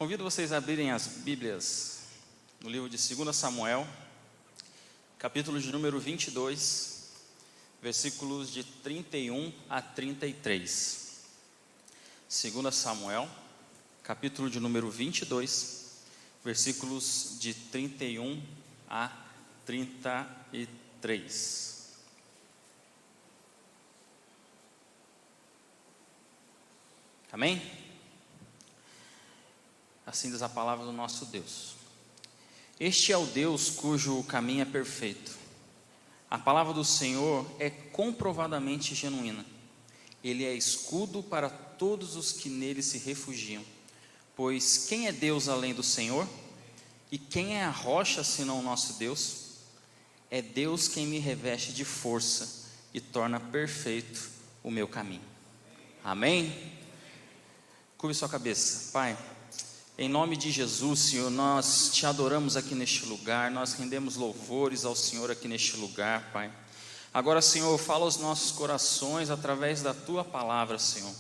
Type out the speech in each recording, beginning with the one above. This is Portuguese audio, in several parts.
Convido vocês a abrirem as Bíblias no livro de 2 Samuel, capítulo de número 22, versículos de 31 a 33. 2 Samuel, capítulo de número 22, versículos de 31 a 33. Amém? Assim diz a palavra do nosso Deus. Este é o Deus cujo caminho é perfeito. A palavra do Senhor é comprovadamente genuína. Ele é escudo para todos os que nele se refugiam. Pois quem é Deus além do Senhor? E quem é a rocha senão o nosso Deus? É Deus quem me reveste de força e torna perfeito o meu caminho. Amém? Curve sua cabeça. Pai, em nome de Jesus, Senhor, nós te adoramos aqui neste lugar, nós rendemos louvores ao Senhor aqui neste lugar, Pai. Agora, Senhor, fala aos nossos corações através da Tua palavra, Senhor.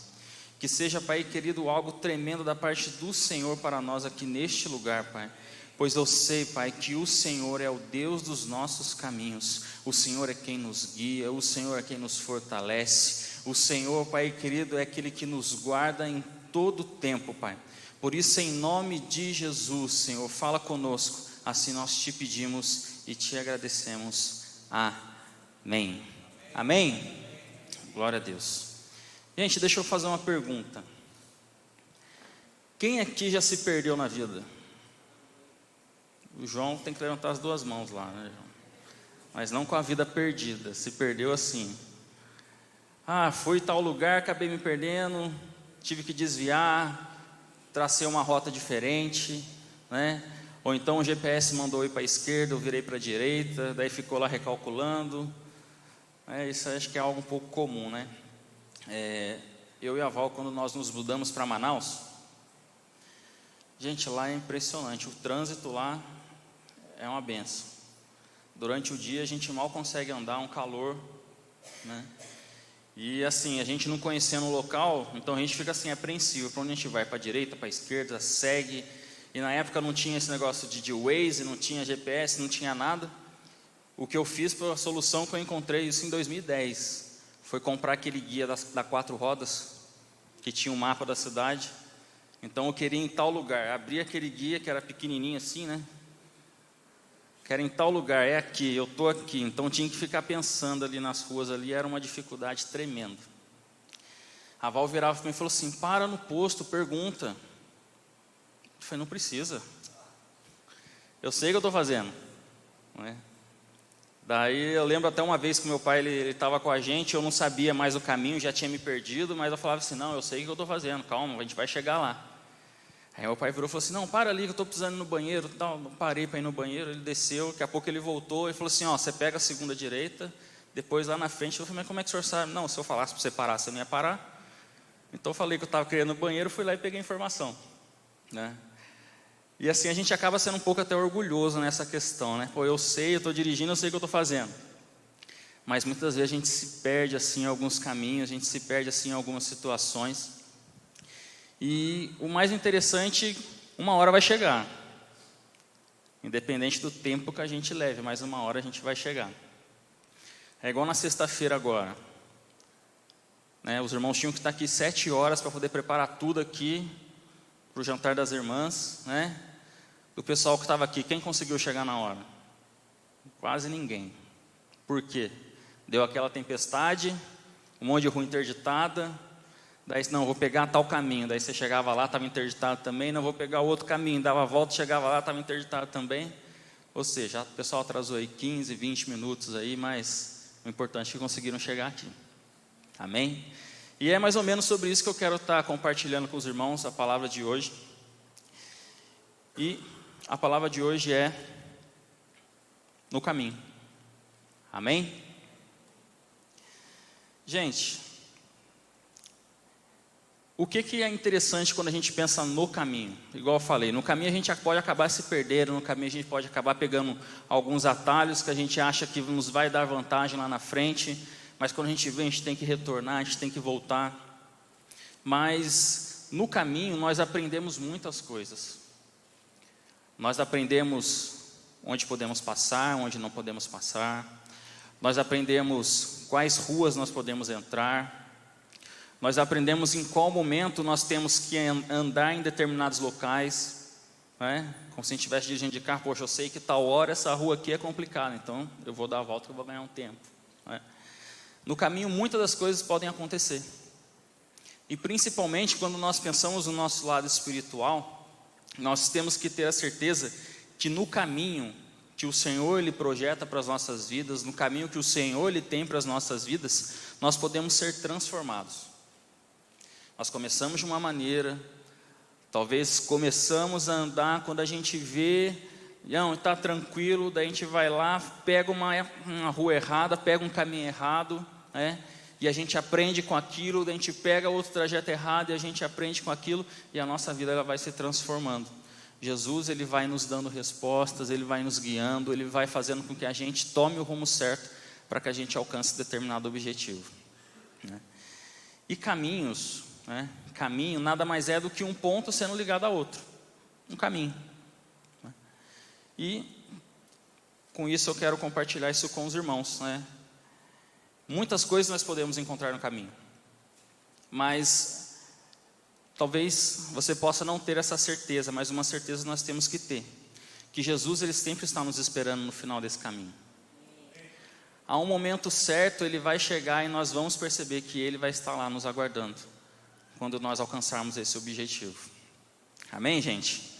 Que seja, Pai querido, algo tremendo da parte do Senhor para nós aqui neste lugar, Pai. Pois eu sei, Pai, que o Senhor é o Deus dos nossos caminhos. O Senhor é quem nos guia, o Senhor é quem nos fortalece. O Senhor, Pai querido, é aquele que nos guarda em todo o tempo, Pai. Por isso, em nome de Jesus, Senhor, fala conosco, assim nós te pedimos e te agradecemos. Amém. Amém? Glória a Deus. Gente, deixa eu fazer uma pergunta. Quem aqui já se perdeu na vida? O João tem que levantar as duas mãos lá, né, João? Mas não com a vida perdida, se perdeu assim. Fui em tal lugar, acabei me perdendo, tive que desviar, tracei uma rota diferente, né? Ou então o GPS mandou ir para a esquerda, eu virei para a direita, daí ficou lá recalculando. Isso acho que é algo um pouco comum, né? Eu e a Val, quando nós nos mudamos para Manaus, gente, lá é impressionante, o trânsito lá é uma benção. Durante o dia a gente mal consegue andar, um calor, né? E assim, a gente não conhecendo o local, então a gente fica assim apreensivo, para onde a gente vai, para a direita, para a esquerda, segue. E na época não tinha esse negócio de Waze, não tinha GPS, não tinha nada. O que eu fiz foi a solução que eu encontrei, isso em 2010, foi comprar aquele guia da 4 rodas, que tinha um mapa da cidade. Então eu queria ir em tal lugar, abri aquele guia que era pequenininho assim, né? Quero em tal lugar, é aqui, eu estou aqui. Então tinha que ficar pensando ali nas ruas ali, era uma dificuldade tremenda. A Val virava para mim e falou assim: para no posto, pergunta. Eu falei: não precisa, eu sei o que eu estou fazendo, não é? Daí eu lembro até uma vez que meu pai ele estava com a gente, eu não sabia mais o caminho, já tinha me perdido, mas eu falava assim: não, eu sei o que eu estou fazendo, calma, a gente vai chegar lá. Aí meu pai virou e falou assim: não, para ali que eu estou precisando ir no banheiro, tal. Eu parei para ir no banheiro, ele desceu, daqui a pouco ele voltou e falou assim: você pega a segunda direita, depois lá na frente. Eu falei: mas como é que o senhor sabe? Não, se eu falasse para você parar, você não ia parar. Então eu falei que eu estava querendo ir no banheiro, fui lá e peguei a informação, né? E assim a gente acaba sendo um pouco até orgulhoso nessa questão, né? Pô, eu sei, eu estou dirigindo, eu sei o que eu estou fazendo. Mas muitas vezes a gente se perde assim em alguns caminhos, a gente se perde assim em algumas situações. E o mais interessante, uma hora vai chegar. Independente do tempo que a gente leve, mas uma hora a gente vai chegar. É igual na sexta-feira agora, né? Os irmãos tinham que estar aqui 7 horas para poder preparar tudo aqui para o jantar das irmãs, né? Do pessoal que estava aqui, quem conseguiu chegar na hora? Quase ninguém. Por quê? Deu aquela tempestade, um monte de rua interditada. Daí, não, vou pegar tal caminho. Daí você chegava lá, estava interditado também. Não, vou pegar outro caminho. Dava a volta, chegava lá, estava interditado também. Ou seja, o pessoal atrasou aí 15, 20 minutos aí, mas o importante é que conseguiram chegar aqui. Amém? E é mais ou menos sobre isso que eu quero estar compartilhando com os irmãos a palavra de hoje. E a palavra de hoje é no caminho. Amém? Gente, o que é interessante quando a gente pensa no caminho? Igual eu falei, no caminho a gente pode acabar se perdendo, no caminho a gente pode acabar pegando alguns atalhos que a gente acha que nos vai dar vantagem lá na frente, mas quando a gente vê, a gente tem que retornar, a gente tem que voltar. Mas no caminho nós aprendemos muitas coisas. Nós aprendemos onde podemos passar, onde não podemos passar. Nós aprendemos quais ruas nós podemos entrar. Nós aprendemos em qual momento nós temos que andar em determinados locais, né? Como se a gente estivesse dirigindo de carro. Poxa, eu sei que tal hora essa rua aqui é complicada, então eu vou dar a volta que eu vou ganhar um tempo, né? No caminho muitas das coisas podem acontecer. E principalmente quando nós pensamos no nosso lado espiritual, nós temos que ter a certeza que no caminho que o Senhor Ele projeta para as nossas vidas, no caminho que o Senhor Ele tem para as nossas vidas, nós podemos ser transformados. Nós começamos de uma maneira, talvez começamos a andar, quando a gente vê, não, está tranquilo, daí a gente vai lá, pega uma rua errada, pega um caminho errado, né? E a gente aprende com aquilo, daí a gente pega outro trajeto errado e a gente aprende com aquilo, e a nossa vida ela vai se transformando. Jesus, Ele vai nos dando respostas, Ele vai nos guiando, Ele vai fazendo com que a gente tome o rumo certo para que a gente alcance determinado objetivo, né? E caminhos, né? Caminho nada mais é do que um ponto sendo ligado a outro, um caminho, né? E com isso eu quero compartilhar isso com os irmãos, né? Muitas coisas nós podemos encontrar no caminho, mas talvez você possa não ter essa certeza, mas uma certeza nós temos que ter, que Jesus Ele sempre está nos esperando no final desse caminho. A um momento certo Ele vai chegar e nós vamos perceber que Ele vai estar lá nos aguardando, quando nós alcançarmos esse objetivo. Amém, gente?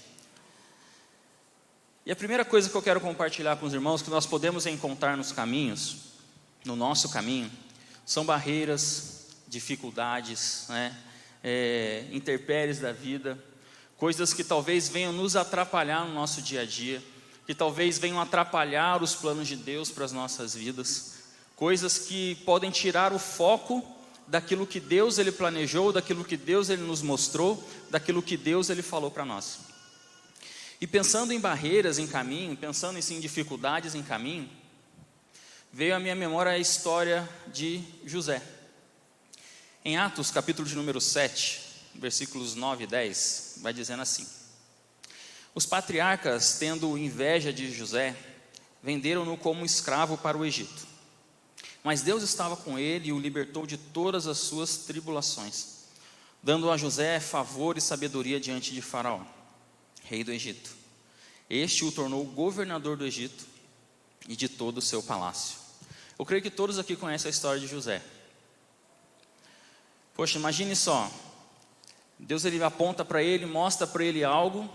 E a primeira coisa que eu quero compartilhar com os irmãos, que nós podemos encontrar nos caminhos, no nosso caminho, são barreiras, dificuldades, né? Intempéries da vida, coisas que talvez venham nos atrapalhar no nosso dia a dia, que talvez venham atrapalhar os planos de Deus para as nossas vidas, coisas que podem tirar o foco daquilo que Deus Ele planejou, daquilo que Deus Ele nos mostrou, daquilo que Deus Ele falou para nós. E pensando em barreiras em caminho, pensando em dificuldades em caminho, veio à minha memória a história de José. Em Atos, capítulo de número 7, versículos 9 e 10, vai dizendo assim: os patriarcas, tendo inveja de José, venderam-no como escravo para o Egito. Mas Deus estava com ele e o libertou de todas as suas tribulações, dando a José favor e sabedoria diante de Faraó, rei do Egito. Este o tornou governador do Egito e de todo o seu palácio. Eu creio que todos aqui conhecem a história de José. Poxa, imagine só, Deus Ele aponta para ele, mostra para ele algo,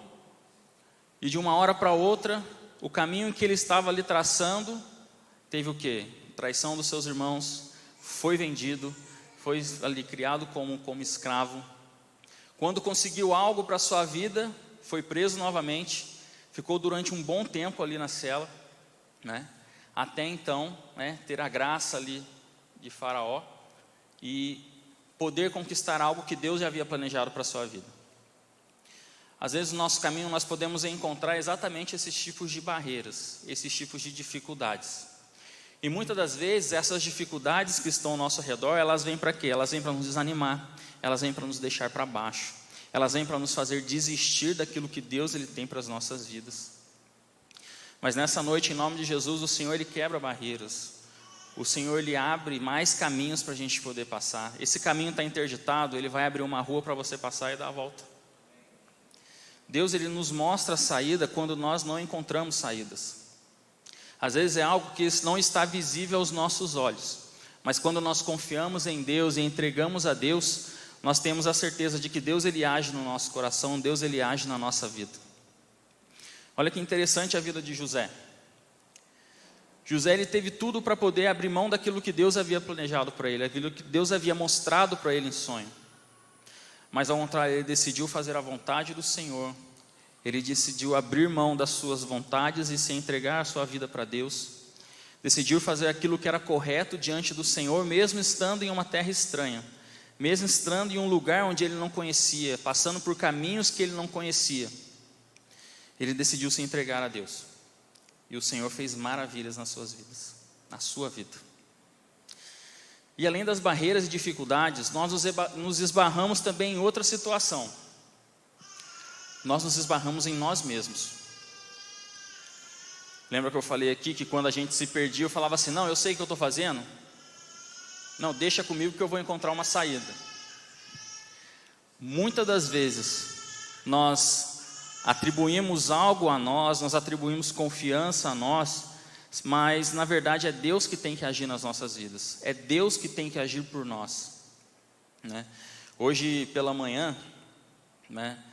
e de uma hora para outra, o caminho que ele estava ali traçando, teve o quê? Traição dos seus irmãos, foi vendido, foi ali criado como escravo. Quando conseguiu algo para a sua vida, foi preso novamente, ficou durante um bom tempo ali na cela, né? Até então, né, ter a graça ali de Faraó e poder conquistar algo que Deus já havia planejado para a sua vida. Às vezes no nosso caminho nós podemos encontrar exatamente esses tipos de barreiras, esses tipos de dificuldades. E muitas das vezes essas dificuldades que estão ao nosso redor, elas vêm para quê? Elas vêm para nos desanimar, elas vêm para nos deixar para baixo, elas vêm para nos fazer desistir daquilo que Deus Ele tem para as nossas vidas. Mas nessa noite, em nome de Jesus, o Senhor Ele quebra barreiras. O Senhor Ele abre mais caminhos para a gente poder passar. Esse caminho está interditado, Ele vai abrir uma rua para você passar e dar a volta. Deus Ele nos mostra a saída quando nós não encontramos saídas. Às vezes é algo que não está visível aos nossos olhos, mas quando nós confiamos em Deus e entregamos a Deus, nós temos a certeza de que Deus Ele age no nosso coração, Deus Ele age na nossa vida. Olha que interessante a vida de José. José ele teve tudo para poder abrir mão daquilo que Deus havia planejado para ele, aquilo que Deus havia mostrado para ele em sonho. Mas ao contrário, ele decidiu fazer a vontade do Senhor. Ele decidiu abrir mão das suas vontades e se entregar a sua vida para Deus. Decidiu fazer aquilo que era correto diante do Senhor, mesmo estando em uma terra estranha, mesmo estando em um lugar onde ele não conhecia, passando por caminhos que ele não conhecia. Ele decidiu se entregar a Deus. E o Senhor fez maravilhas nas suas vidas, na sua vida. E além das barreiras e dificuldades, nós nos esbarramos também em outra situação. Nós nos esbarramos em nós mesmos. Lembra que eu falei aqui que quando a gente se perdia, eu falava assim, não, eu sei o que eu estou fazendo. Não, deixa comigo que eu vou encontrar uma saída. Muitas das vezes, nós atribuímos algo a nós atribuímos confiança a nós, mas na verdade é Deus que tem que agir nas nossas vidas. É Deus que tem que agir por nós, né? Hoje pela manhã, né,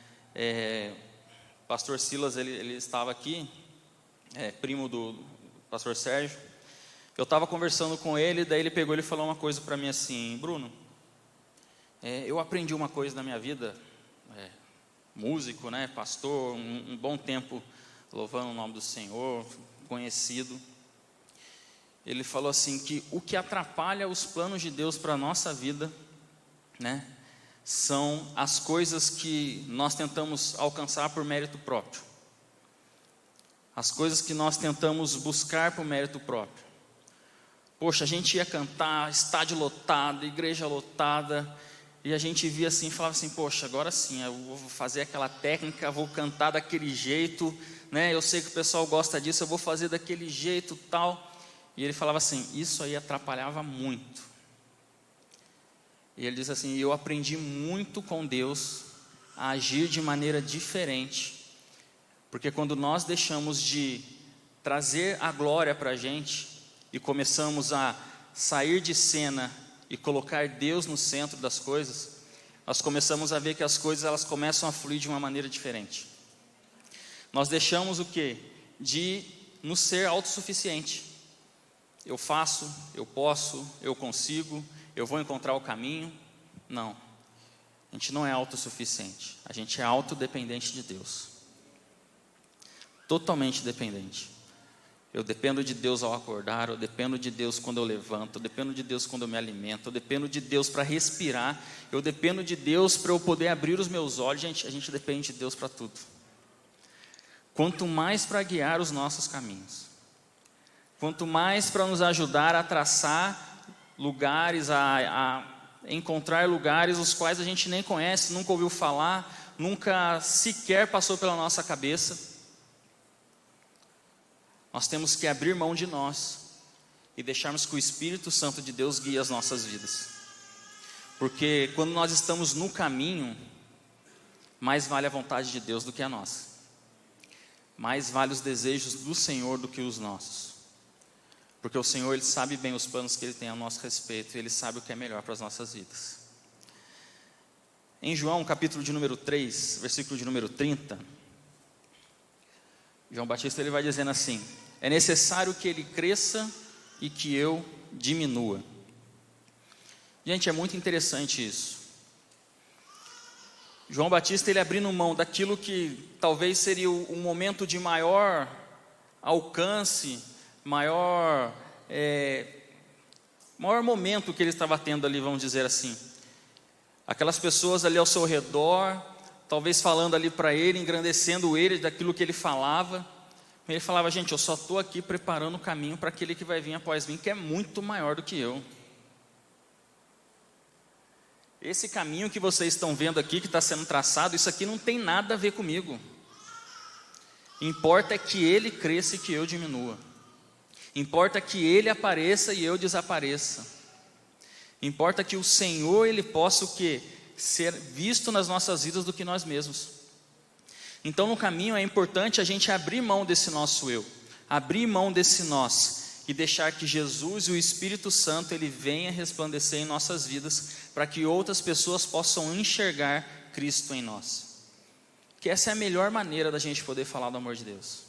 pastor Silas, ele estava aqui, primo do pastor Sérgio. Eu estava conversando com ele, daí ele pegou e falou uma coisa para mim assim, Bruno, eu aprendi uma coisa na minha vida, músico, né, pastor, um bom tempo louvando o nome do Senhor, conhecido. Ele falou assim que o que atrapalha os planos de Deus para a nossa vida, né, são as coisas que nós tentamos alcançar por mérito próprio. As coisas que nós tentamos buscar por mérito próprio. Poxa, a gente ia cantar, estádio lotado, igreja lotada, e a gente via assim, falava assim, poxa, agora sim, eu vou fazer aquela técnica, vou cantar daquele jeito, né? Eu sei que o pessoal gosta disso, eu vou fazer daquele jeito, tal. E ele falava assim, isso aí atrapalhava muito. E ele diz assim, eu aprendi muito com Deus a agir de maneira diferente, porque quando nós deixamos de trazer a glória para a gente e começamos a sair de cena e colocar Deus no centro das coisas, nós começamos a ver que as coisas elas começam a fluir de uma maneira diferente. Nós deixamos o quê? De nos ser autossuficiente. Eu faço, eu posso, eu consigo, eu vou encontrar o caminho. Não, a gente não é autossuficiente, a gente é autodependente de Deus. Totalmente dependente. Eu dependo de Deus ao acordar, eu dependo de Deus quando eu levanto, eu dependo de Deus quando eu me alimento, eu dependo de Deus para respirar, eu dependo de Deus para eu poder abrir os meus olhos. A gente depende de Deus para tudo. Quanto mais para guiar os nossos caminhos, quanto mais para nos ajudar a traçar lugares, a encontrar lugares os quais a gente nem conhece, nunca ouviu falar, nunca sequer passou pela nossa cabeça. Nós temos que abrir mão de nós e deixarmos que o Espírito Santo de Deus guie as nossas vidas. Porque quando nós estamos no caminho, mais vale a vontade de Deus do que a nossa. Mais vale os desejos do Senhor do que os nossos. Porque o Senhor, Ele sabe bem os planos que Ele tem a nosso respeito, e Ele sabe o que é melhor para as nossas vidas. Em João, capítulo de número 3, versículo de número 30, João Batista ele vai dizendo assim, é necessário que Ele cresça e que eu diminua. Gente, é muito interessante isso. João Batista ele abrindo mão daquilo que talvez seria um momento de maior alcance, maior momento que ele estava tendo ali, vamos dizer assim. Aquelas pessoas ali ao seu redor, talvez falando ali para ele, engrandecendo ele daquilo que ele falava. Ele falava, gente, eu só estou aqui preparando o caminho para aquele que vai vir após mim, que é muito maior do que eu. Esse caminho que vocês estão vendo aqui, que está sendo traçado, isso aqui não tem nada a ver comigo. Importa é que Ele cresça e que eu diminua. Importa que Ele apareça e eu desapareça. Importa que o Senhor, Ele possa o quê? Ser visto nas nossas vidas do que nós mesmos. Então no caminho é importante a gente abrir mão desse nosso eu, abrir mão desse nós, e deixar que Jesus e o Espírito Santo ele venha resplandecer em nossas vidas, para que outras pessoas possam enxergar Cristo em nós. Que essa é a melhor maneira da gente poder falar do amor de Deus.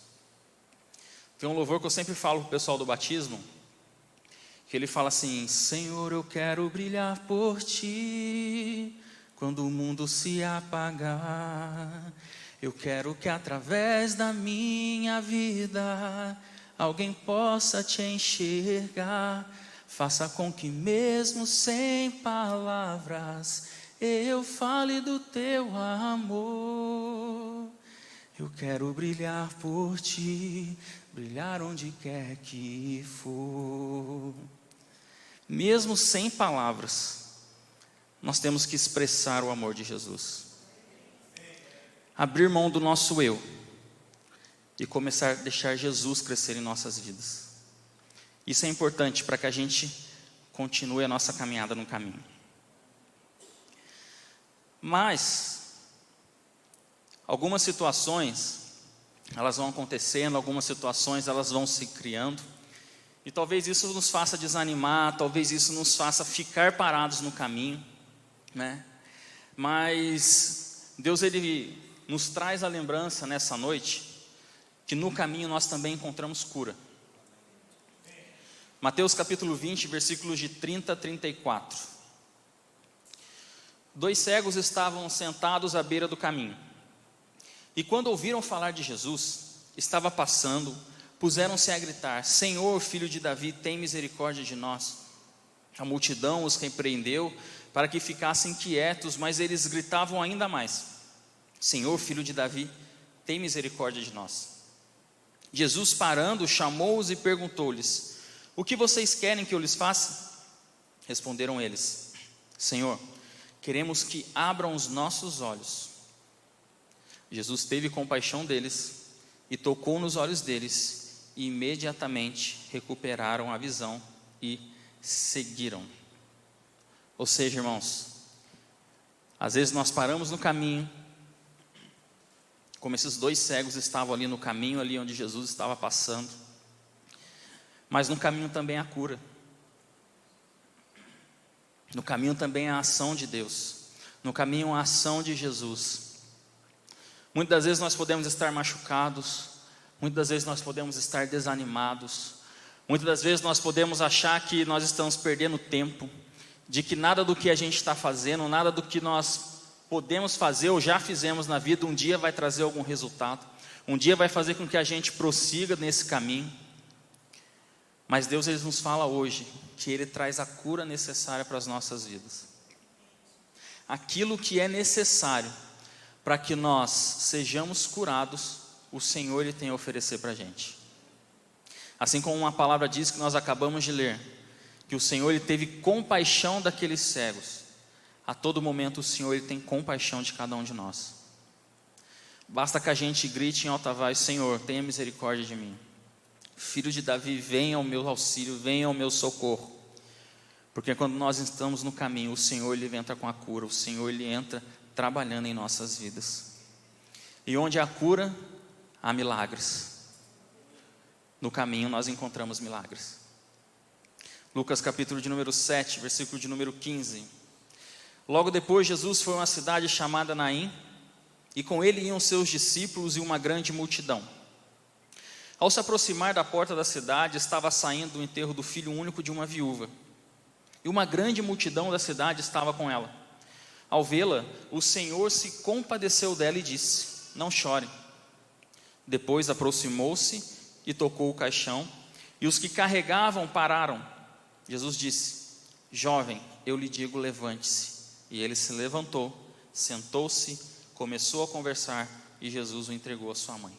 Tem um louvor que eu sempre falo para o pessoal do batismo, que ele fala assim, Senhor, eu quero brilhar por Ti, quando o mundo se apagar. Eu quero que através da minha vida alguém possa Te enxergar. Faça com que mesmo sem palavras eu fale do Teu amor. Eu quero brilhar por Ti, brilhar onde quer que for. Mesmo sem palavras, nós temos que expressar o amor de Jesus. Abrir mão do nosso eu e começar a deixar Jesus crescer em nossas vidas. Isso é importante para que a gente continue a nossa caminhada no caminho. Mas algumas situações, elas vão acontecendo, algumas situações elas vão se criando, e talvez isso nos faça desanimar, talvez isso nos faça ficar parados no caminho, né? Mas Deus, Ele nos traz a lembrança nessa noite, que no caminho nós também encontramos cura. Mateus capítulo 20, versículos de 30 a 34. 2 cegos estavam sentados à beira do caminho, e quando ouviram falar de Jesus, estava passando, puseram-se a gritar: Senhor, filho de Davi, tem misericórdia de nós. A multidão os repreendeu para que ficassem quietos, mas eles gritavam ainda mais: Senhor, filho de Davi, tem misericórdia de nós. Jesus, parando, chamou-os e perguntou-lhes: O que vocês querem que eu lhes faça? Responderam eles: Senhor, queremos que abram os nossos olhos. Jesus teve compaixão deles e tocou nos olhos deles, e imediatamente recuperaram a visão e seguiram. Ou seja, irmãos, às vezes nós paramos no caminho, como esses 2 cegos estavam ali no caminho, ali onde Jesus estava passando, mas no caminho também há cura, no caminho também há a ação de Deus, no caminho há a ação de Jesus. Muitas das vezes nós podemos estar machucados, muitas das vezes nós podemos estar desanimados, muitas das vezes nós podemos achar que nós estamos perdendo tempo, de que nada do que a gente está fazendo, nada do que nós podemos fazer ou já fizemos na vida, um dia vai trazer algum resultado, um dia vai fazer com que a gente prossiga nesse caminho. Mas Deus, Ele nos fala hoje que Ele traz a cura necessária para as nossas vidas. Aquilo que é necessário para que nós sejamos curados, o Senhor Ele tem a oferecer para a gente. Assim como uma palavra diz que nós acabamos de ler, que o Senhor Ele teve compaixão daqueles cegos. A todo momento o Senhor Ele tem compaixão de cada um de nós. Basta que a gente grite em alta voz: Senhor, tenha misericórdia de mim. Filho de Davi, venha ao meu auxílio, venha ao meu socorro. Porque quando nós estamos no caminho, o Senhor Ele entra com a cura, o Senhor Ele entra trabalhando em nossas vidas. E onde há cura, há milagres. No caminho nós encontramos milagres. Lucas capítulo de número 7, versículo de número 15. Logo depois Jesus foi a uma cidade chamada Naim, e com ele iam seus discípulos e uma grande multidão. Ao se aproximar da porta da cidade, estava saindo o enterro do filho único de uma viúva, e uma grande multidão da cidade estava com ela. Ao vê-la, o Senhor se compadeceu dela e disse: Não chore. Depois aproximou-se e tocou o caixão, e os que carregavam pararam. Jesus disse: Jovem, eu lhe digo, levante-se. E ele se levantou, sentou-se, começou a conversar, e Jesus o entregou à sua mãe.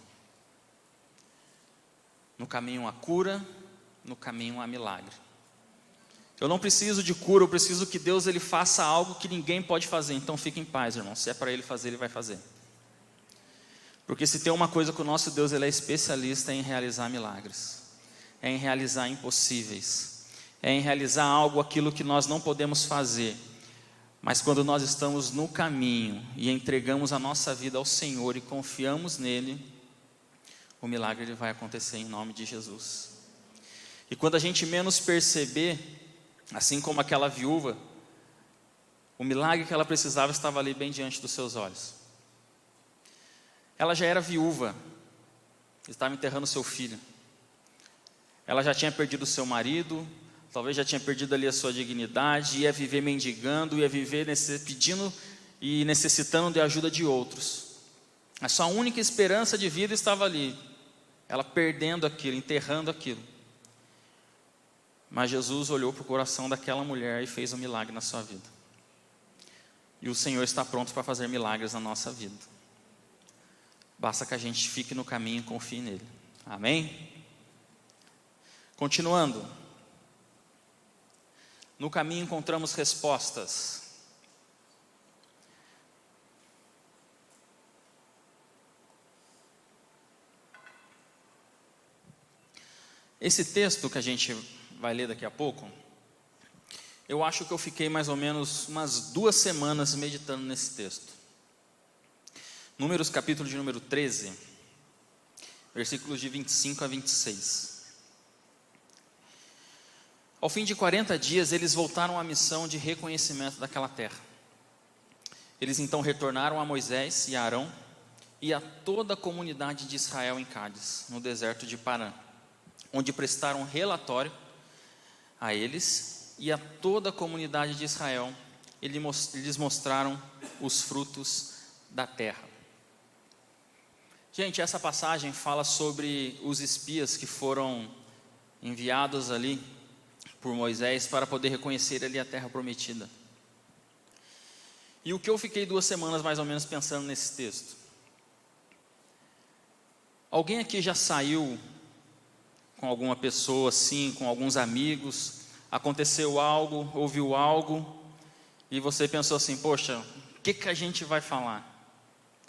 No caminho há cura, no caminho há milagre. Eu não preciso de cura, eu preciso que Deus Ele faça algo que ninguém pode fazer. Então fique em paz, irmão. Se é para Ele fazer, Ele vai fazer. Porque se tem uma coisa que o nosso Deus Ele é especialista, é em realizar milagres, é em realizar impossíveis, é em realizar algo, aquilo que nós não podemos fazer. Mas quando nós estamos no caminho e entregamos a nossa vida ao Senhor e confiamos nele, o milagre ele vai acontecer em nome de Jesus. E quando a gente menos perceber, assim como aquela viúva, o milagre que ela precisava estava ali bem diante dos seus olhos. Ela já era viúva, estava enterrando seu filho. Ela já tinha perdido seu marido, talvez já tinha perdido ali a sua dignidade, ia viver mendigando, ia viver pedindo e necessitando de ajuda de outros. A sua única esperança de vida estava ali, ela perdendo aquilo, enterrando aquilo. Mas Jesus olhou para o coração daquela mulher e fez um milagre na sua vida. E o Senhor está pronto para fazer milagres na nossa vida. Basta que a gente fique no caminho e confie nele. Amém? Continuando. No caminho encontramos respostas. Esse texto que a gente vai ler daqui a pouco, eu acho que eu fiquei mais ou menos umas 2 semanas meditando nesse texto. Números, capítulo de número 13, versículos de 25 a 26. Ao fim de 40 dias, eles voltaram à missão de reconhecimento daquela terra. Eles então retornaram a Moisés e a Arão e a toda a comunidade de Israel em Cádiz, no deserto de Parã, onde prestaram relatório a eles e a toda a comunidade de Israel. Eles mostraram os frutos da terra. Gente, essa passagem fala sobre os espias que foram enviados ali por Moisés para poder reconhecer ali a terra prometida. E o que eu fiquei 2 semanas mais ou menos pensando nesse texto? Alguém aqui já saiu com alguma pessoa assim, com alguns amigos, aconteceu algo, ouviu algo, e você pensou assim, poxa, o que a gente vai falar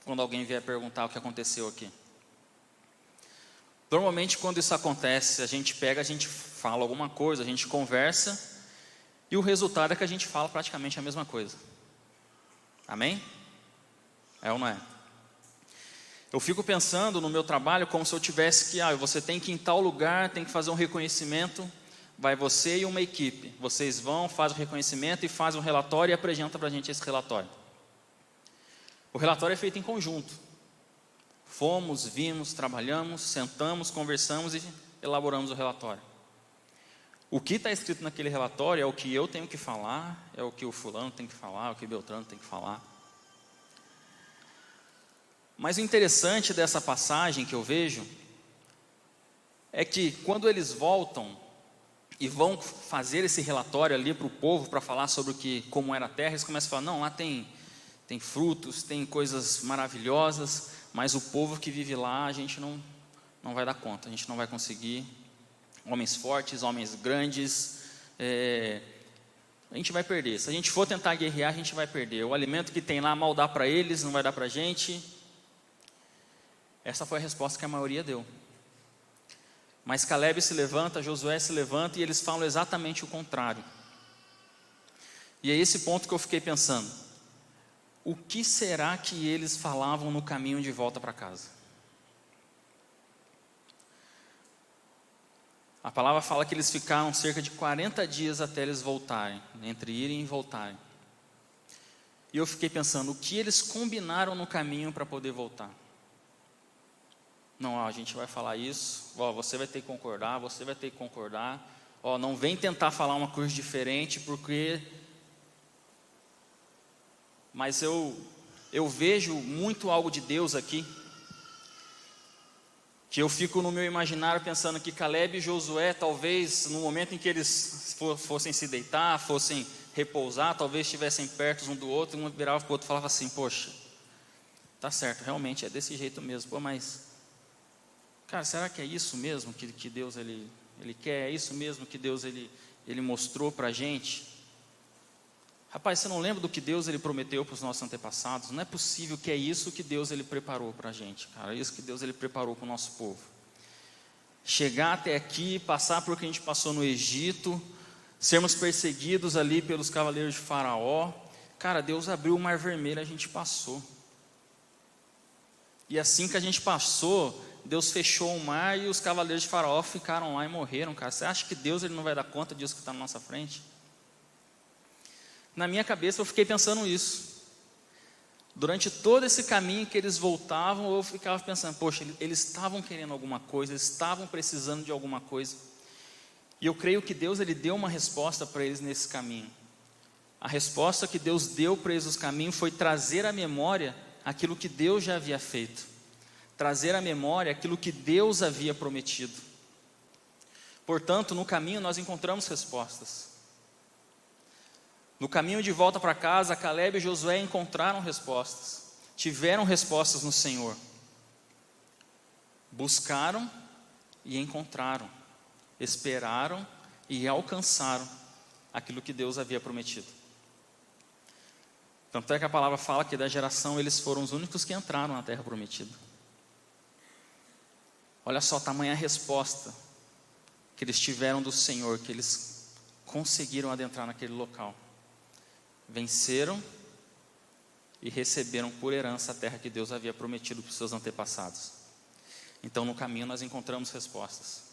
quando alguém vier perguntar o que aconteceu aqui? Normalmente quando isso acontece, a gente fala alguma coisa, a gente conversa, e o resultado é que a gente fala praticamente a mesma coisa. Amém? É ou não é? Eu fico pensando no meu trabalho como se eu tivesse que, você tem que ir em tal lugar, tem que fazer um reconhecimento, vai você e uma equipe, vocês vão, fazem o reconhecimento e fazem um relatório e apresentam para a gente esse relatório. O relatório é feito em conjunto. Fomos, vimos, trabalhamos, sentamos, conversamos e elaboramos o relatório. O que está escrito naquele relatório é o que eu tenho que falar, é o que o fulano tem que falar, é o que o Beltrano tem que falar. Mas o interessante dessa passagem que eu vejo é que quando eles voltam e vão fazer esse relatório ali para o povo, para falar sobre como era a terra, eles começam a falar, não, lá tem frutos, tem coisas maravilhosas, mas o povo que vive lá a gente não vai dar conta, a gente não vai conseguir. Homens fortes, homens grandes, a gente vai perder. Se a gente for tentar guerrear, a gente vai perder. O alimento que tem lá mal dá para eles, não vai dar para a gente. Essa foi a resposta que a maioria deu. Mas Caleb se levanta, Josué se levanta e eles falam exatamente o contrário. E é esse ponto que eu fiquei pensando. O que será que eles falavam no caminho de volta para casa? A palavra fala que eles ficaram cerca de 40 dias até eles voltarem, entre irem e voltarem. E eu fiquei pensando, o que eles combinaram no caminho para poder voltar? Não, a gente vai falar isso, você vai ter que concordar, você vai ter que concordar, não vem tentar falar uma coisa diferente, porque... Mas eu vejo muito algo de Deus aqui, que eu fico no meu imaginário pensando que Caleb e Josué, talvez no momento em que eles fossem se deitar, fossem repousar, talvez estivessem perto um do outro, um virava para o outro e falava assim, poxa, tá certo, realmente é desse jeito mesmo, mas... Cara, será que é isso mesmo que Deus ele quer? É isso mesmo que Deus ele mostrou para a gente? Rapaz, você não lembra do que Deus ele prometeu para os nossos antepassados? Não é possível que é isso que Deus ele preparou para a gente, cara. É isso que Deus ele preparou para o nosso povo. Chegar até aqui, passar por o que a gente passou no Egito, sermos perseguidos ali pelos cavaleiros de Faraó. Cara, Deus abriu o Mar Vermelho, a gente passou. E assim que a gente passou, Deus fechou o mar e os cavaleiros de Faraó ficaram lá e morreram, cara. Você acha que Deus ele não vai dar conta disso que está na nossa frente? Na minha cabeça eu fiquei pensando isso. Durante todo esse caminho que eles voltavam, eu ficava pensando, poxa, eles estavam querendo alguma coisa, eles estavam precisando de alguma coisa. E eu creio que Deus ele deu uma resposta para eles nesse caminho. A resposta que Deus deu para eles no caminho foi trazer à memória aquilo que Deus já havia feito. Trazer à memória aquilo que Deus havia prometido. Portanto, no caminho nós encontramos respostas. No caminho de volta para casa, Caleb e Josué encontraram respostas. Tiveram respostas no Senhor. Buscaram e encontraram. Esperaram e alcançaram aquilo que Deus havia prometido. Tanto é que a palavra fala que da geração eles foram os únicos que entraram na terra prometida. Olha só, tamanha resposta que eles tiveram do Senhor, que eles conseguiram adentrar naquele local. Venceram e receberam por herança a terra que Deus havia prometido para os seus antepassados. Então no caminho nós encontramos respostas.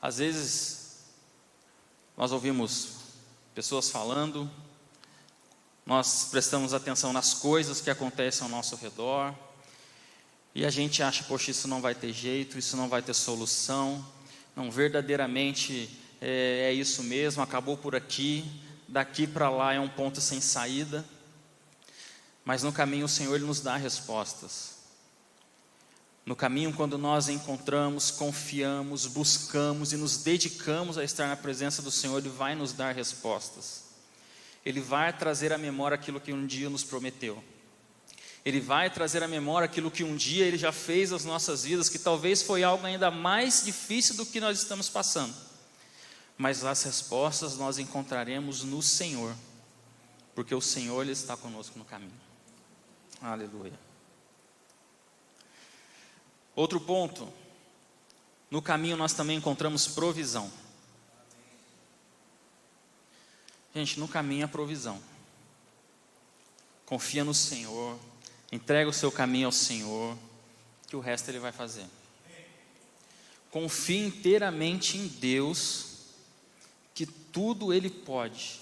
Às vezes nós ouvimos pessoas falando, nós prestamos atenção nas coisas que acontecem ao nosso redor, e a gente acha, poxa, isso não vai ter jeito, isso não vai ter solução, não, verdadeiramente é isso mesmo, acabou por aqui, daqui para lá é um ponto sem saída. Mas no caminho o Senhor Ele nos dá respostas. No caminho, quando nós encontramos, confiamos, buscamos e nos dedicamos a estar na presença do Senhor, Ele vai nos dar respostas. Ele vai trazer à memória aquilo que um dia nos prometeu. Ele vai trazer à memória aquilo que um dia Ele já fez nas nossas vidas, que talvez foi algo ainda mais difícil do que nós estamos passando. Mas as respostas nós encontraremos no Senhor, porque o Senhor Ele está conosco no caminho. Aleluia. Outro ponto, no caminho nós também encontramos provisão. Gente, no caminho é provisão. Confia no Senhor, entrega o seu caminho ao Senhor, que o resto Ele vai fazer. Confie inteiramente em Deus, que tudo Ele pode.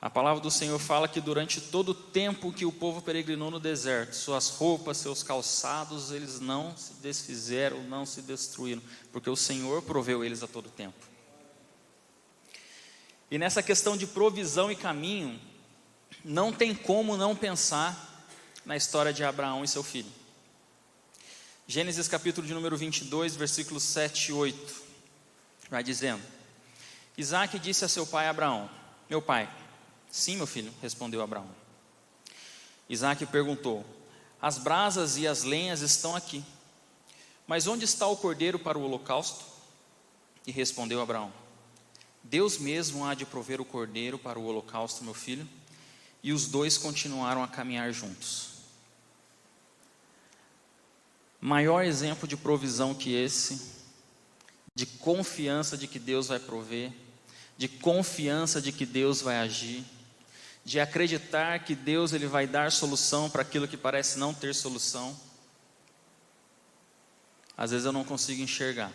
A palavra do Senhor fala que durante todo o tempo que o povo peregrinou no deserto, suas roupas, seus calçados, eles não se desfizeram, não se destruíram, porque o Senhor proveu eles a todo tempo. E nessa questão de provisão e caminho, não tem como não pensar na história de Abraão e seu filho. Gênesis capítulo de número 22, versículos 7 e 8, vai dizendo: Isaque disse a seu pai Abraão: Meu pai. Sim, meu filho, respondeu Abraão. Isaque perguntou: As brasas e as lenhas estão aqui, mas onde está o cordeiro para o holocausto? E respondeu Abraão: Deus mesmo há de prover o cordeiro para o holocausto, meu filho. E os dois continuaram a caminhar juntos. Maior exemplo de provisão que esse, de confiança de que Deus vai prover, de confiança de que Deus vai agir, de acreditar que Deus Ele vai dar solução para aquilo que parece não ter solução. Às vezes eu não consigo enxergar,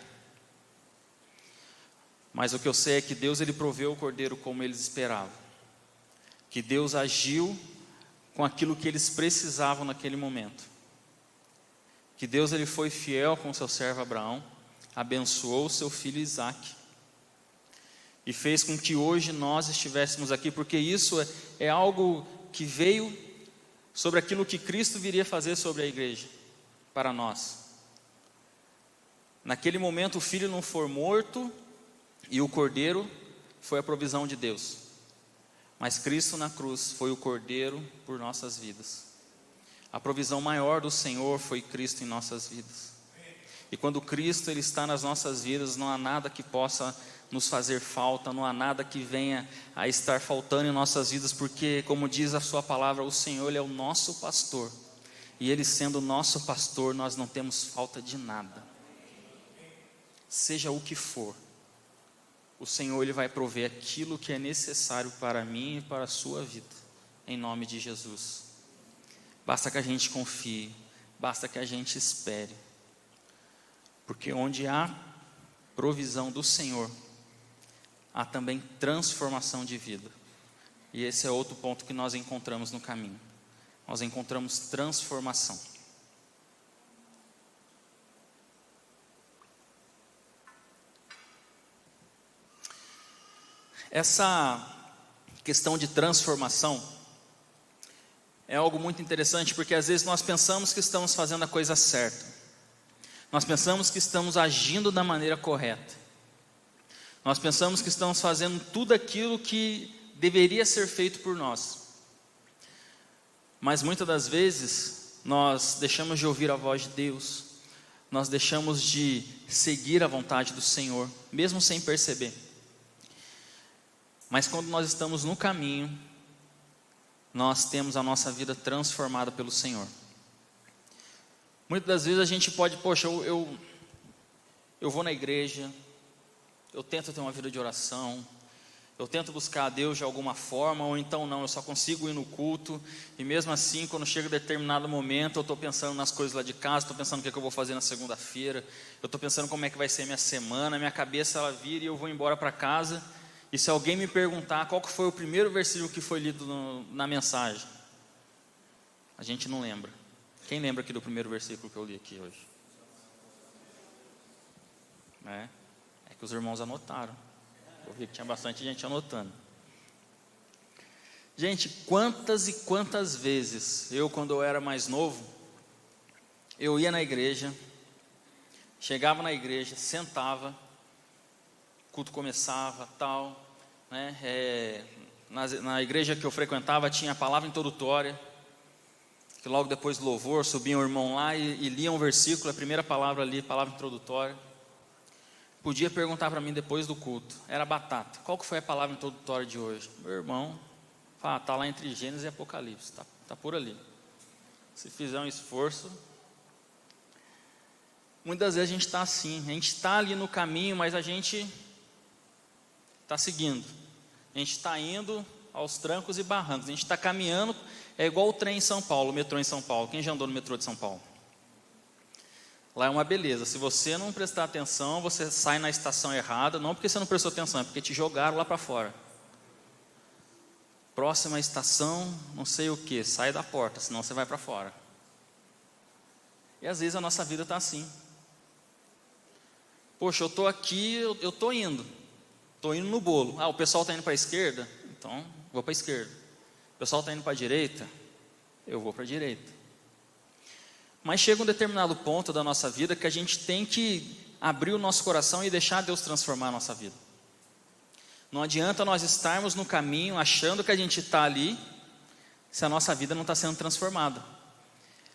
mas o que eu sei é que Deus Ele proveu o cordeiro como eles esperavam, que Deus agiu com aquilo que eles precisavam naquele momento, que Deus Ele foi fiel com seu servo Abraão, abençoou o seu filho Isaque, e fez com que hoje nós estivéssemos aqui, porque isso é algo que veio sobre aquilo que Cristo viria fazer sobre a igreja, para nós. Naquele momento o filho não foi morto, e o cordeiro foi a provisão de Deus. Mas Cristo na cruz foi o cordeiro por nossas vidas. A provisão maior do Senhor foi Cristo em nossas vidas. E quando Cristo Ele está nas nossas vidas, não há nada que possa nos fazer falta, não há nada que venha a estar faltando em nossas vidas, porque, como diz a sua palavra, o Senhor Ele é o nosso pastor, e Ele sendo o nosso pastor, nós não temos falta de nada. Seja o que for, o Senhor Ele vai prover aquilo que é necessário para mim e para a sua vida, em nome de Jesus. Basta que a gente confie, basta que a gente espere, porque onde há provisão do Senhor, há também transformação de vida. E esse é outro ponto que nós encontramos no caminho. Nós encontramos transformação. Essa questão de transformação é algo muito interessante, porque às vezes nós pensamos que estamos fazendo a coisa certa. Nós pensamos que estamos agindo da maneira correta. Nós pensamos que estamos fazendo tudo aquilo que deveria ser feito por nós. Mas muitas das vezes nós deixamos de ouvir a voz de Deus. nós deixamos de seguir a vontade do Senhor, mesmo sem perceber. Mas quando nós estamos no caminho, nós temos a nossa vida transformada pelo Senhor. Muitas das vezes a gente pode, poxa, eu vou na igreja, eu tento ter uma vida de oração, eu tento buscar a Deus de alguma forma, ou então não, eu só consigo ir no culto, e mesmo assim, quando chega determinado momento, eu estou pensando nas coisas lá de casa, estou pensando o que eu vou fazer na segunda-feira, eu estou pensando como é que vai ser minha semana, minha cabeça ela vira e eu vou embora para casa, e se alguém me perguntar qual que foi o primeiro versículo que foi lido na mensagem, a gente não lembra. Quem lembra aqui do primeiro versículo que eu li aqui hoje? É que os irmãos anotaram. Eu vi que tinha bastante gente anotando. Gente, quantas e quantas vezes quando eu era mais novo, eu ia na igreja, chegava na igreja, sentava, o culto começava, tal, né? Na igreja que eu frequentava tinha a palavra introdutória, que logo depois do louvor subia um irmão lá e lia um versículo, a primeira palavra ali, palavra introdutória. Podia perguntar para mim depois do culto, era batata, qual que foi a palavra introdutória de hoje? Meu irmão, está lá entre Gênesis e Apocalipse, tá por ali. Se fizer um esforço. Muitas vezes a gente está assim, a gente está ali no caminho, mas a gente está seguindo, a gente está indo aos trancos e barrancos, a gente está caminhando, é igual o trem em São Paulo, o metrô em São Paulo. Quem já andou no metrô de São Paulo? Lá é uma beleza, se você não prestar atenção, você sai na estação errada, não porque você não prestou atenção, é porque te jogaram lá para fora. Próxima estação, não sei o que, sai da porta, senão você vai para fora. E às vezes a nossa vida está assim. Poxa, eu estou aqui, eu estou indo no bolo. O pessoal está indo para a esquerda, então vou para a esquerda. O pessoal está indo para a direita, eu vou para a direita. Mas chega um determinado ponto da nossa vida que a gente tem que abrir o nosso coração e deixar Deus transformar a nossa vida. Não adianta nós estarmos no caminho achando que a gente está ali, se a nossa vida não está sendo transformada,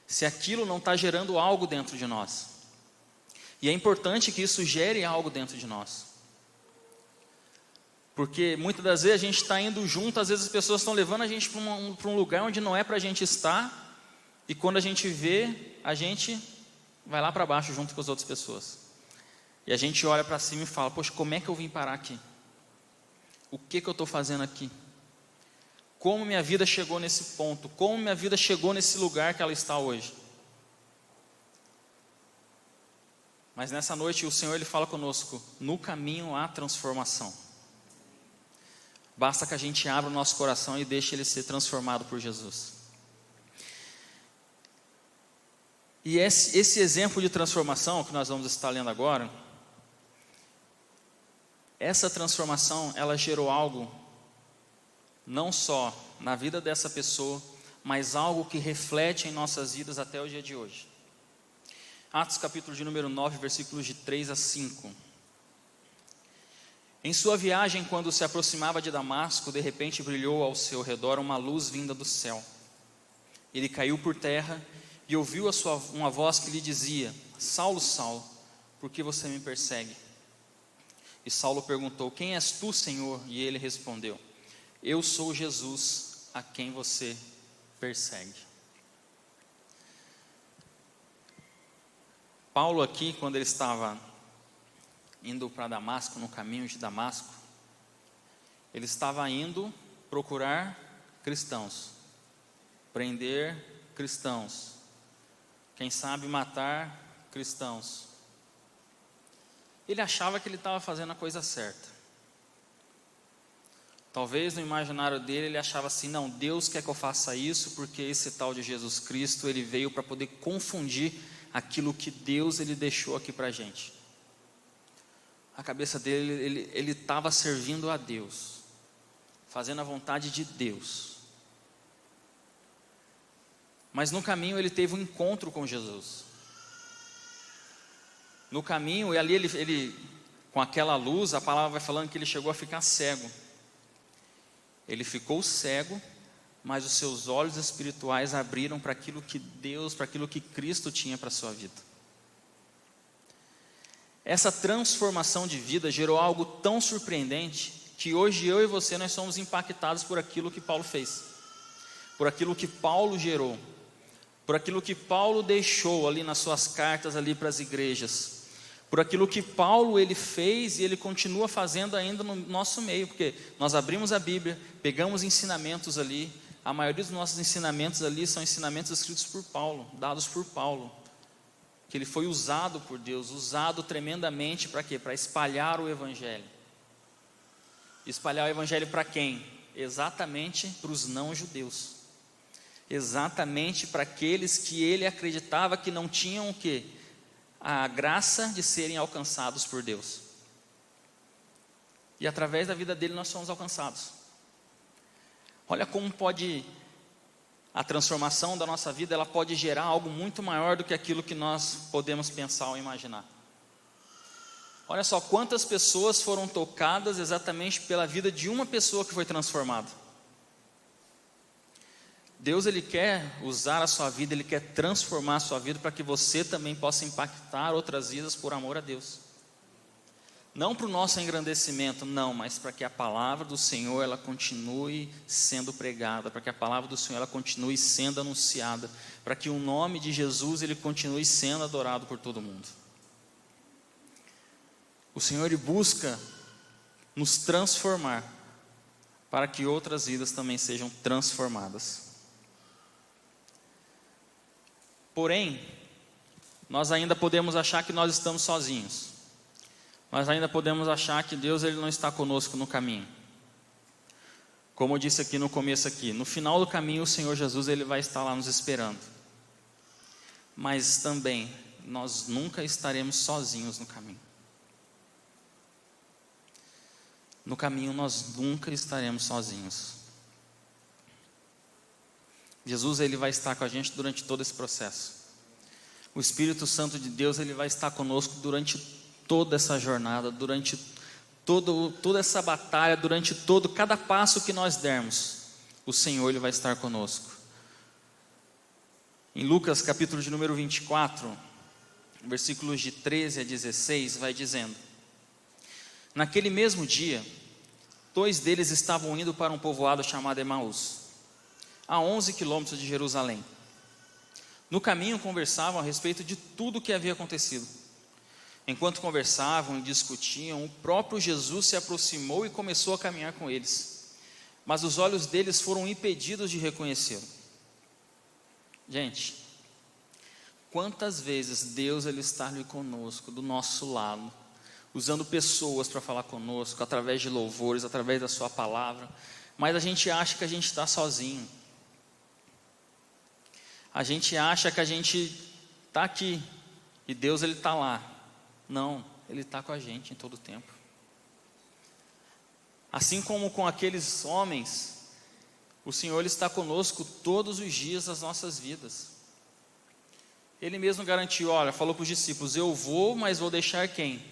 se aquilo não está gerando algo dentro de nós. E é importante que isso gere algo dentro de nós, porque muitas das vezes a gente está indo junto, às vezes as pessoas estão levando a gente para um lugar onde não é para a gente estar, e quando a gente vê, a gente vai lá para baixo junto com as outras pessoas. E a gente olha para cima e fala, poxa, como é que eu vim parar aqui? O que eu estou fazendo aqui? Como minha vida chegou nesse ponto? Como minha vida chegou nesse lugar que ela está hoje? Mas nessa noite o Senhor ele fala conosco, no caminho há transformação. Basta que a gente abra o nosso coração e deixe ele ser transformado por Jesus. E esse exemplo de transformação que nós vamos estar lendo agora, essa transformação, ela gerou algo, não só na vida dessa pessoa, mas algo que reflete em nossas vidas até o dia de hoje. Atos capítulo de número 9, versículos de 3 a 5. Em sua viagem, quando se aproximava de Damasco, de repente brilhou ao seu redor uma luz vinda do céu. Ele caiu por terra e ouviu uma voz que lhe dizia, Saulo, Saulo, por que você me persegue? E Saulo perguntou, quem és tu, Senhor? E ele respondeu, eu sou Jesus, a quem você persegue. Paulo aqui, quando ele estava indo para Damasco, no caminho de Damasco, ele estava indo procurar cristãos, prender cristãos, quem sabe matar cristãos. Ele achava que ele estava fazendo a coisa certa. Talvez no imaginário dele ele achava assim, não, Deus quer que eu faça isso, porque esse tal de Jesus Cristo, ele veio para poder confundir aquilo que Deus ele deixou aqui para a gente. A cabeça dele, ele estava servindo a Deus, fazendo a vontade de Deus. Mas no caminho ele teve um encontro com Jesus. No caminho, e ali ele com aquela luz, a palavra vai falando que ele chegou a ficar cego. Ele ficou cego, mas os seus olhos espirituais abriram para aquilo que Deus, para aquilo que Cristo tinha para a sua vida. essa transformação de vida gerou algo tão surpreendente que hoje eu e você nós somos impactados por aquilo que Paulo fez, por aquilo que Paulo gerou, por aquilo que Paulo deixou ali nas suas cartas ali para as igrejas, por aquilo que Paulo ele fez e ele continua fazendo ainda no nosso meio, porque nós abrimos a Bíblia, pegamos ensinamentos ali, a maioria dos nossos ensinamentos ali são ensinamentos escritos por Paulo, dados por Paulo, que ele foi usado por Deus, usado tremendamente para quê? Para espalhar o Evangelho. Espalhar o Evangelho para quem? Exatamente para os não-judeus, exatamente para aqueles que ele acreditava que não tinham o quê? A graça de serem alcançados por Deus. E através da vida dele nós somos alcançados. Olha como pode a transformação da nossa vida, ela pode gerar algo muito maior do que aquilo que nós podemos pensar ou imaginar. Olha só quantas pessoas foram tocadas exatamente pela vida de uma pessoa que foi transformada. Deus ele quer usar a sua vida, ele quer transformar a sua vida para que você também possa impactar outras vidas por amor a Deus. Não para o nosso engrandecimento, não, mas para que a palavra do Senhor ela continue sendo pregada, para que a palavra do Senhor ela continue sendo anunciada, para que o nome de Jesus ele continue sendo adorado por todo mundo. O Senhor ele busca nos transformar para que outras vidas também sejam transformadas. Porém, nós ainda podemos achar que nós estamos sozinhos. Nós ainda podemos achar que Deus ele não está conosco no caminho. Como eu disse aqui no começo aqui, no final do caminho o Senhor Jesus ele vai estar lá nos esperando. Mas também nós nunca estaremos sozinhos no caminho. No caminho nós nunca estaremos sozinhos. Jesus ele vai estar com a gente durante todo esse processo. O Espírito Santo de Deus ele vai estar conosco durante toda essa jornada, durante toda essa batalha, durante cada passo que nós dermos, o Senhor ele vai estar conosco. Em Lucas capítulo de número 24, versículos de 13 a 16, vai dizendo: naquele mesmo dia, 2 deles estavam indo para um povoado chamado Emaús, a 11 quilômetros de Jerusalém. No caminho conversavam a respeito de tudo o que havia acontecido. Enquanto conversavam e discutiam, o próprio Jesus se aproximou e começou a caminhar com eles, mas os olhos deles foram impedidos de reconhecê-lo. Gente, quantas vezes Deus ele está ali conosco, do nosso lado, usando pessoas para falar conosco, através de louvores, através da sua palavra, mas a gente acha que a gente está sozinho. A gente acha que a gente está aqui e Deus ele está lá. Não, ele está com a gente em todo o tempo. Assim como com aqueles homens, o Senhor ele está conosco todos os dias das nossas vidas. Ele mesmo garantiu, olha, falou para os discípulos: eu vou, mas vou deixar quem?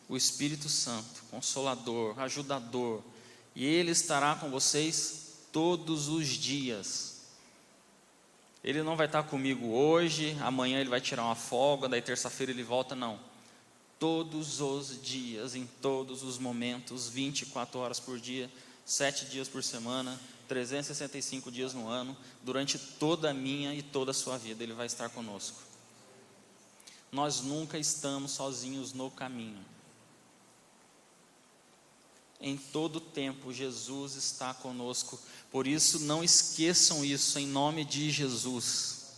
O Espírito Santo, Consolador, Ajudador, e Ele estará com vocês todos os dias. Ele não vai estar comigo hoje, amanhã ele vai tirar uma folga, daí terça-feira ele volta, não. Todos os dias, em todos os momentos, 24 horas por dia, 7 dias por semana, 365 dias no ano, durante toda a minha e toda a sua vida, ele vai estar conosco. Nós nunca estamos sozinhos no caminho. Em todo tempo, Jesus está conosco. Por isso, não esqueçam isso, em nome de Jesus.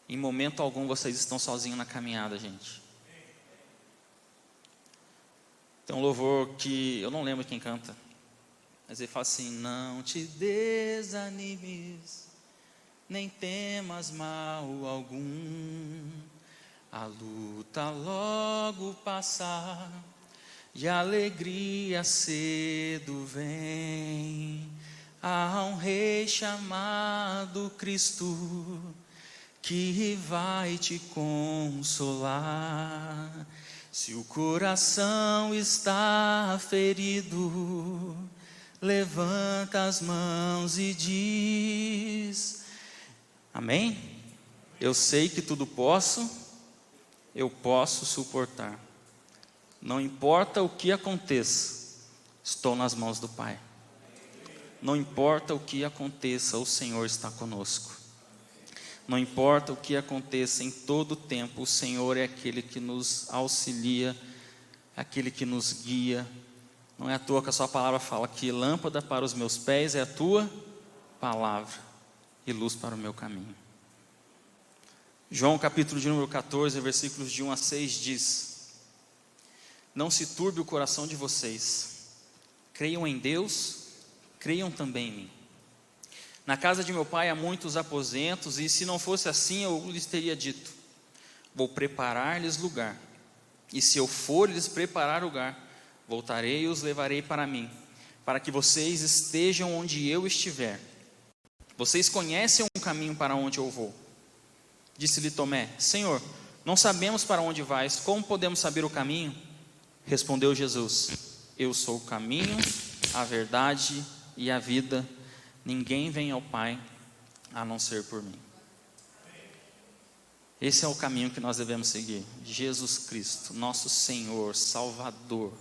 Em momento algum, vocês estão sozinhos na caminhada, gente. Tem um louvor que eu não lembro quem canta, mas ele fala assim: não te desanimes, nem temas mal algum, a luta logo passar, e a alegria cedo vem. Há um rei chamado Cristo, que vai te consolar. Se o coração está ferido, levanta as mãos e diz: amém? Eu sei que tudo posso eu posso suportar. Não importa o que aconteça, estou nas mãos do Pai. Não importa o que aconteça, o Senhor está conosco. Não importa o que aconteça, em todo tempo, o Senhor é aquele que nos auxilia, aquele que nos guia. Não é à toa que a sua palavra fala que lâmpada para os meus pés é a tua palavra e luz para o meu caminho. João capítulo de número 14, versículos de 1 a 6 diz: não se turbe o coração de vocês, creiam em Deus, creiam também em mim. Na casa de meu pai há muitos aposentos, e se não fosse assim eu lhes teria dito: vou preparar-lhes lugar, e se eu for lhes preparar lugar, voltarei e os levarei para mim, para que vocês estejam onde eu estiver. Vocês conhecem o caminho para onde eu vou. Disse-lhe Tomé: Senhor, não sabemos para onde vais, como podemos saber o caminho? Respondeu Jesus: eu sou o caminho, a verdade e a vida. Ninguém vem ao Pai a não ser por mim. Esse é o caminho que nós devemos seguir. Jesus Cristo, nosso Senhor, Salvador,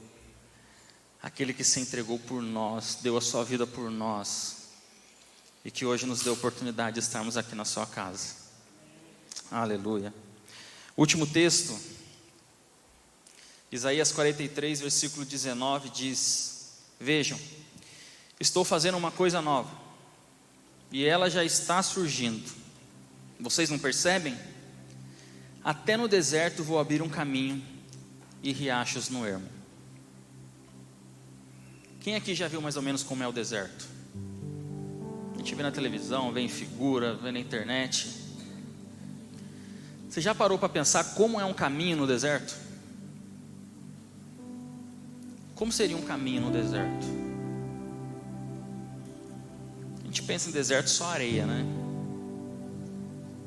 aquele que se entregou por nós, deu a sua vida por nós, e que hoje nos deu a oportunidade de estarmos aqui na sua casa. Aleluia. Último texto, Isaías 43, versículo 19 diz: vejam, estou fazendo uma coisa nova, e ela já está surgindo. Vocês não percebem? Até no deserto vou abrir um caminho e riachos no ermo. Quem aqui já viu mais ou menos como é o deserto? A gente vê na televisão, vê em figura, vê na internet. Você já parou para pensar como é um caminho no deserto? Como seria um caminho no deserto? A gente pensa em deserto só areia, né?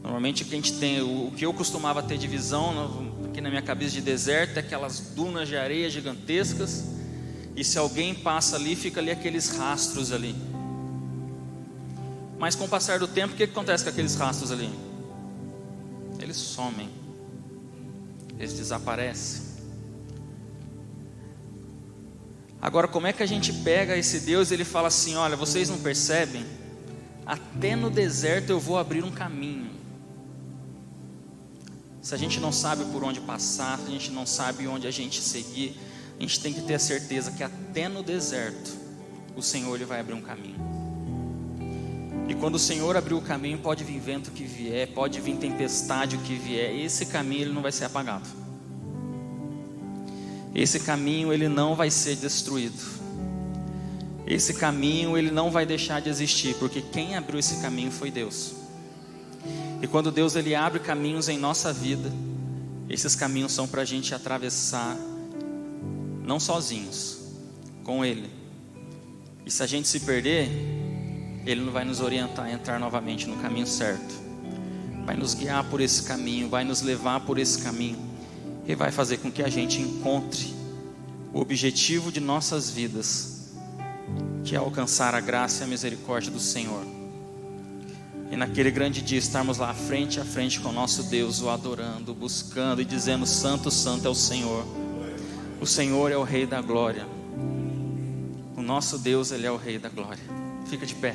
Normalmente o que a gente tem, o que eu costumava ter de visão aqui na minha cabeça de deserto é aquelas dunas de areia gigantescas, e se alguém passa ali, fica ali aqueles rastros ali. Mas com o passar do tempo, o que acontece com aqueles rastros ali? Eles somem, eles desaparecem. Agora, como é que a gente pega esse Deus e ele fala assim: olha, vocês não percebem? Até no deserto eu vou abrir um caminho. Se a gente não sabe por onde passar, se a gente não sabe onde a gente seguir, a gente tem que ter a certeza que até no deserto o Senhor ele vai abrir um caminho. E quando o Senhor abrir o caminho, pode vir vento que vier, pode vir tempestade o que vier, esse caminho ele não vai ser apagado. Esse caminho ele não vai ser destruído. Esse caminho ele não vai deixar de existir, porque quem abriu esse caminho foi Deus. E quando Deus ele abre caminhos em nossa vida, esses caminhos são para a gente atravessar, não sozinhos, com Ele. E se a gente se perder, Ele não vai nos orientar a entrar novamente no caminho certo. Vai nos guiar por esse caminho, vai nos levar por esse caminho, e vai fazer com que a gente encontre o objetivo de nossas vidas, que é alcançar a graça e a misericórdia do Senhor. E naquele grande dia estarmos lá frente a frente com o nosso Deus, o adorando, buscando e dizendo: Santo, Santo é o Senhor. O Senhor é o Rei da Glória. O nosso Deus, Ele é o Rei da Glória. Fica de pé.